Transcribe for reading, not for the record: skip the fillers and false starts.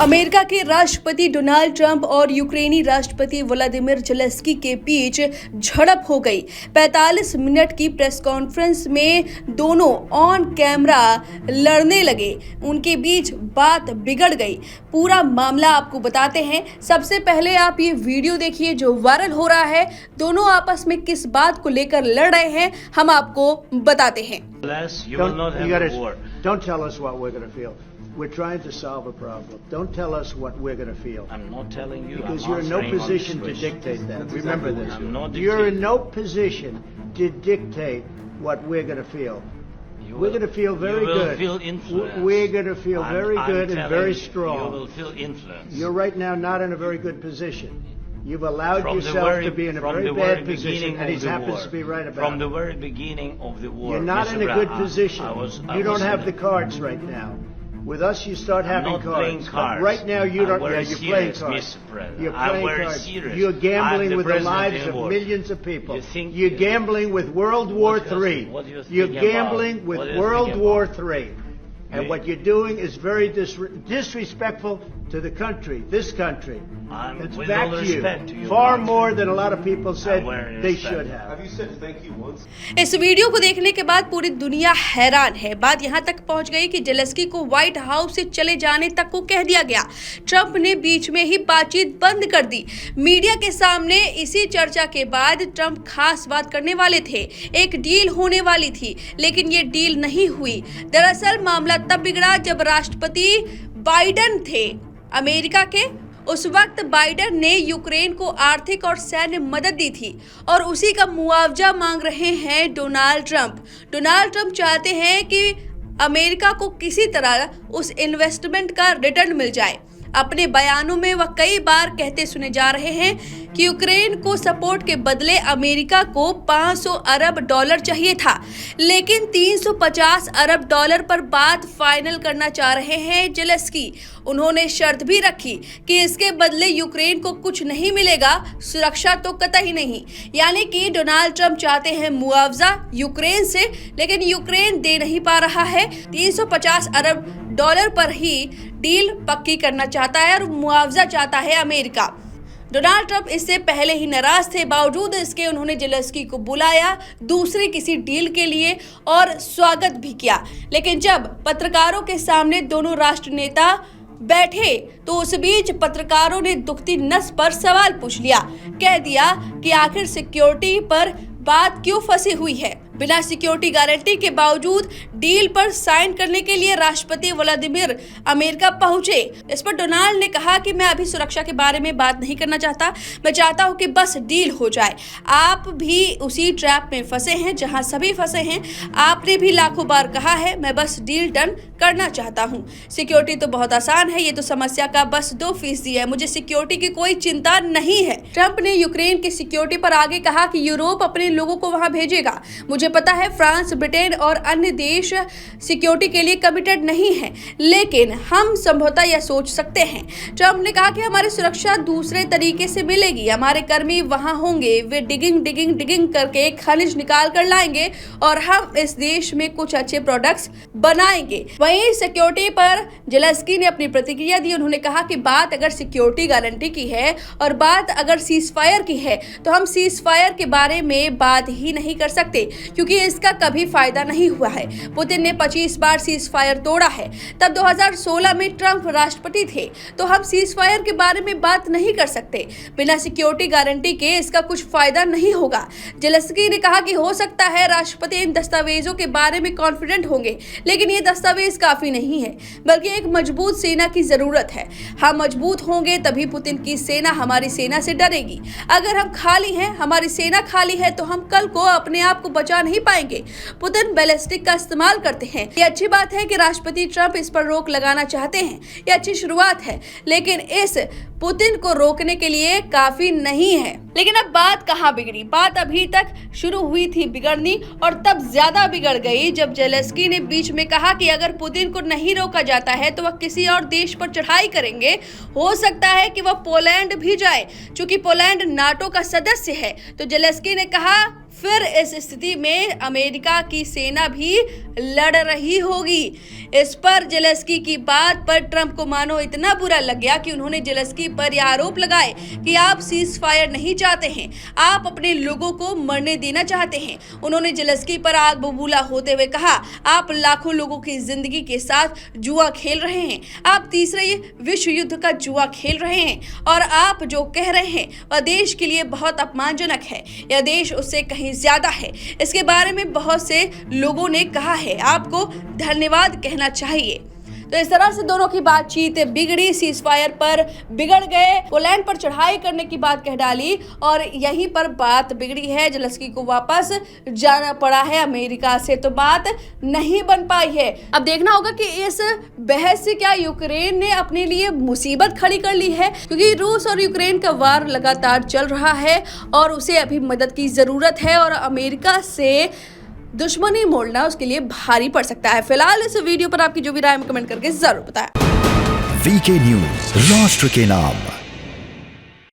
America के राष्ट्रपति Donald Trump और यूक्रेनी राष्ट्रपति व्लादिमीर ज़ेलेंस्की के बीच झड़प हो गई। 45 मिनट की प्रेस कॉन्फ्रेंस में दोनों ऑन कैमरा लड़ने लगे, उनके बीच बात बिगड़ गई। पूरा मामला आपको बताते हैं। सबसे पहले आप ये वीडियो देखिए जो वायरल हो रहा है। दोनों आपस में किस बात को लेकर लड़ रहे हैं हम आपको बताते हैं। Don't tell us what we're going to feel. We're trying to solve a problem. Don't tell us what we're going to feel. I'm not telling you. Because you're in no position to dictate that. Remember this. You're in no position to dictate what we're going to feel. We're going to feel very good. You will feel influence. We're going to feel very good and very strong. You will feel influence. You're right now not in a very good position. You've allowed yourself to be in a very bad position, and he happens to be right about it. From the very beginning of the war, you're not in a good position. You don't have the cards right now. With us, you start having cards. Playing cards. But right now, you don't. Yeah, you're playing cards. You're playing cards. You're gambling with the lives of millions of people. You're gambling with World War III. You're gambling with World War III. And what you're doing is very disrespectful to the country, this country. It's back to you. Far more than a lot of people said they should have. Have you said thank you once? इस video को देखने के बाद पूरी दुनिया हैरान है। बात यहाँ तक पहुँच गई कि ज़ेलेंस्की को व्हाइट हाउस से चले जाने तक को कह दिया गया। ट्रंप ने बीच में ही बातचीत बंद कर दी। मीडिया के सामने इसी चर्चा के बाद ट्रंप खास बात करने वाले थे, एक डील होने वाली थी, लेकिन ये डील नहीं हुई। दरअसल मामला तब बिगड़ा जब राष्ट्रपति बाइडेन थे अमेरिका के। उस वक्त बाइडेन ने यूक्रेन को आर्थिक और सैन्य मदद दी थी और उसी का मुआवजा मांग रहे हैं डोनाल्ड ट्रंप। डोनाल्ड ट्रंप चाहते हैं कि अमेरिका को किसी तरह उस इन्वेस्टमेंट का रिटर्न मिल जाए। अपने बयानों में वह कई बार कहते सुने जा रहे हैं कि यूक्रेन को सपोर्ट के बदले अमेरिका को 500 अरब डॉलर चाहिए था, लेकिन 350 अरब डॉलर पर बात फाइनल करना चाह रहे हैं ज़ेलेंस्की। उन्होंने शर्त भी रखी कि इसके बदले यूक्रेन को कुछ नहीं मिलेगा, सुरक्षा तो कतई नहीं। यानी कि डोनाल्ड ट्रंप चाहते हैं मुआवजा यूक्रेन से, लेकिन यूक्रेन दे नहीं पा रहा है। 350 अरब डॉलर पर ही डील पक्की करना चाहता है और मुआवजा चाहता है अमेरिका। डोनाल्ड ट्रंप इससे पहले ही नाराज थे, बावजूद इसके उन्होंने ज़ेलेंस्की को बुलाया दूसरी किसी डील के लिए और स्वागत भी किया। लेकिन जब पत्रकारों के सामने दोनों राष्ट्र नेता बैठे तो उस बीच पत्रकारों ने दुखती नस पर सवाल पूछ लिया। कह दिया कि आखिर सिक्योरिटी पर बात क्यों फंसी हुई है। बिना सिक्योरिटी गारंटी के बावजूद डील पर साइन करने के लिए राष्ट्रपति व्लादिमीर अमेरिका पहुंचे। इस पर डोनाल्ड ने कहा कि मैं अभी सुरक्षा के बारे में बात नहीं करना चाहता, मैं चाहता हूं कि बस डील हो जाए। आप भी उसी ट्रैप में फंसे हैं जहां सभी फंसे हैं। आपने भी लाखों बार कहा है मैं बस डील डन करना चाहता हूं। सिक्योरिटी तो बहुत आसान है, ये तो समस्या का बस 2% है। मुझे सिक्योरिटी की कोई चिंता नहीं है। ट्रंप ने यूक्रेन की सिक्योरिटी पर आगे कहा कि यूरोप अपने लोगों को वहां भेजेगा। मुझे पता है फ्रांस, ब्रिटेन और अन्य देश सिक्योरिटी के लिए कमिटेड नहीं है, लेकिन हम संभवतः यह सोच सकते हैं। ट्रंप ने कहा कि हमारी सुरक्षा दूसरे तरीके से मिलेगी। हमारे कर्मी वहां होंगे, वे डिगिंग करके खनिज निकाल कर लाएंगे और हम इस देश में कुछ अच्छे प्रोडक्ट्स बनाएंगे। वहीं सिक्योरिटी पर ज़ेलेंस्की ने अपनी प्रतिक्रिया दी। उन्होंने कहा कि बात अगर सिक्योरिटी गारंटी की है और बात अगर सीज फायर की है तो हम सीज फायर के बारे में बात ही नहीं कर सकते, क्योंकि इसका कभी फायदा नहीं हुआ है। पुतिन ने 25 बार सीज फायर तोड़ा है। तब 2016 में ट्रंप राष्ट्रपति थे, तो हम सीज फायर के बारे में बात नहीं कर सकते। बिना सिक्योरिटी गारंटी के इसका कुछ फायदा नहीं होगा। ज़ेलेंस्की ने कहा कि हो सकता है राष्ट्रपति इन दस्तावेजों के बारे में कॉन्फिडेंट होंगे, लेकिन ये दस्तावेज काफी नहीं है, बल्कि एक मजबूत सेना की जरूरत है। हम मजबूत होंगे तभी पुतिन की सेना हमारी सेना से डरेगी। अगर हम खाली हैं, हमारी सेना खाली है, तो हम कल को अपने आप को बचा नहीं पाएंगे। पुतिन बैलिस्टिक का इस्तेमाल करते हैं। ये अच्छी बात है कि राष्ट्रपति ट्रंप इस पर रोक लगाना चाहते हैं, ये अच्छी शुरुआत है, लेकिन इस पुतिन को रोकने के लिए काफी नहीं है। लेकिन अब बात कहाँ बिगड़ी? बात अभी तक शुरू हुई थी बिगड़नी और तब ज्यादा बिगड़ गई जब ज़ेलेंस्की ने बीच में कहा कि अगर पुतिन को नहीं रोका जाता है तो वह किसी और देश पर चढ़ाई करेंगे। हो सकता है कि वह पोलैंड भी जाए। चूंकि पोलैंड नाटो का सदस्य है, तो ज़ेलेंस्की ने कहा फिर इस स्थिति में अमेरिका की सेना भी लड़ रही होगी। इस पर जेलेंस्की की बात पर ट्रंप को मानो इतना बुरा लग गया कि उन्होंने जेलेंस्की पर यह आरोप लगाए कि आप सीज फायर नहीं चाहते हैं, आप अपने लोगों को मरने देना चाहते हैं। उन्होंने जेलेंस्की पर आग बबूला होते हुए कहा, आप लाखों लोगों की जिंदगी के साथ जुआ खेल रहे हैं, आप तीसरे विश्व युद्ध का जुआ खेल रहे हैं और आप जो कह रहे हैं वह देश के लिए बहुत अपमानजनक है। यह देश उससे कहीं ज्यादा है। इसके बारे में बहुत से लोगों ने कहा है, आपको धन्यवाद कहना चाहिए। तो इस तरह से दोनों की बातचीत बिगड़ी, सीज फायर पर बिगड़ गए, पोलैंड पर चढ़ाई करने की बात कह डाली और यहीं पर बात बिगड़ी है। जेलेंस्की को वापस जाना पड़ा है अमेरिका से, तो बात नहीं बन पाई है। अब देखना होगा कि इस बहस से क्या यूक्रेन ने अपने लिए मुसीबत खड़ी कर ली है, क्योंकि रूस और यूक्रेन का वार लगातार चल रहा है और उसे अभी मदद की जरूरत है और अमेरिका से दुश्मनी मोड़ना उसके लिए भारी पड़ सकता है। फिलहाल इस वीडियो पर आपकी जो भी राय है कमेंट करके जरूर बताएं। वीके न्यूज, राष्ट्र के नाम।